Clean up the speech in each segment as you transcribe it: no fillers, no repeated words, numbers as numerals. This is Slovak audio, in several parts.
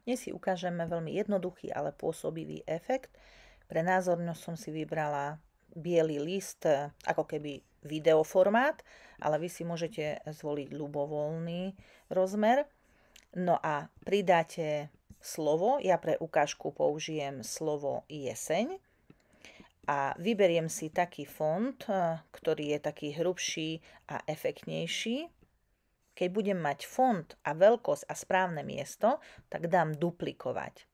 Dnes si ukážeme veľmi jednoduchý, ale pôsobivý efekt. Pre názornosť som si vybrala biely list, ako keby videoformát, ale vy si môžete zvoliť ľubovoľný rozmer. No a pridáte slovo, ja pre ukážku použijem slovo jeseň a vyberiem si taký font, ktorý je taký hrubší a efektnejší. Keď budem mať font a veľkosť a správne miesto, tak dám duplikovať.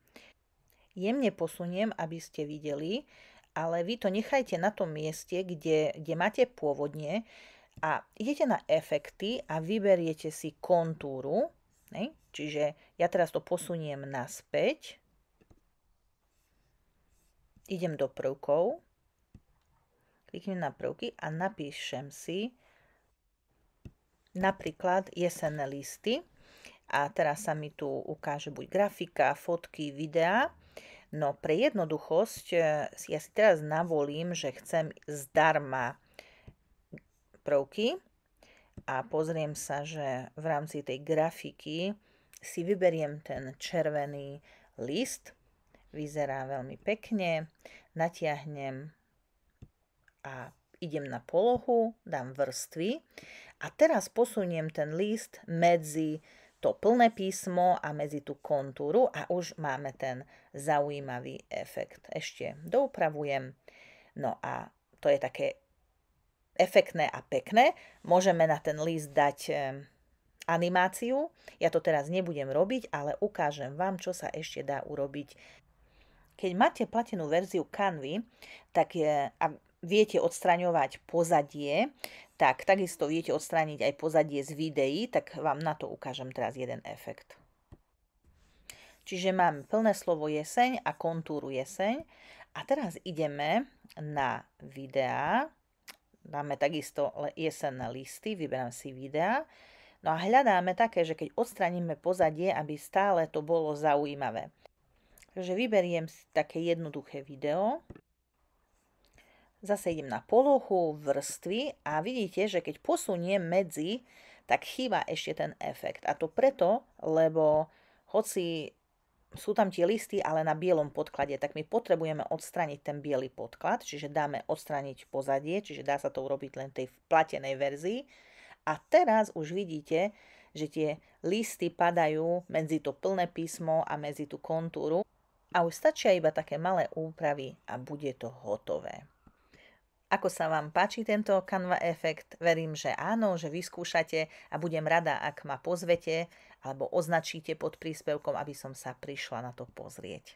Jemne posuniem, aby ste videli, ale vy to nechajte na tom mieste, kde máte pôvodne a idete na efekty a vyberiete si kontúru. Čiže ja teraz to posuniem naspäť. Idem do prvkov, kliknem na prvky a napíšem si napríklad jesenné listy. A teraz sa mi tu ukáže buď grafika, fotky, videá. No pre jednoduchosť ja si teraz navolím, že chcem zdarma prvky a pozriem sa, že v rámci tej grafiky si vyberiem ten červený list. Vyzerá veľmi pekne. Natiahnem a idem na polohu, dám vrstvy a teraz posuniem ten list medzi to plné písmo a medzi tú kontúru a už máme ten zaujímavý efekt. Ešte doupravujem. No a to je také efektné a pekné. Môžeme na ten list dať animáciu. Ja to teraz nebudem robiť, ale ukážem vám, čo sa ešte dá urobiť. Keď máte platenú verziu Canvy, tak a viete odstraňovať pozadie, tak takisto viete odstrániť aj pozadie z videí, tak vám na to ukážem teraz jeden efekt. Čiže mám plné slovo jeseň a kontúru jeseň. A teraz ideme na videá. Máme takisto jesenné listy, vyberám si videá. No a hľadáme také, že keď odstraníme pozadie, aby stále to bolo zaujímavé. Takže vyberiem si také jednoduché video. Zase idem na polohu, vrstvy a vidíte, že keď posuniem medzi, tak chýba ešte ten efekt. A to preto, lebo hoci sú tam tie listy, ale na bielom podklade, tak my potrebujeme odstraniť ten biely podklad, čiže dáme odstraniť pozadie, čiže dá sa to urobiť len tej platenej verzii. A teraz už vidíte, že tie listy padajú medzi to plné písmo a medzi tú kontúru. A už stačia iba také malé úpravy a bude to hotové. Ako sa vám páči tento Canva efekt? Verím, že áno, že vyskúšate a budem rada, ak ma pozvete alebo označíte pod príspevkom, aby som sa prišla na to pozrieť.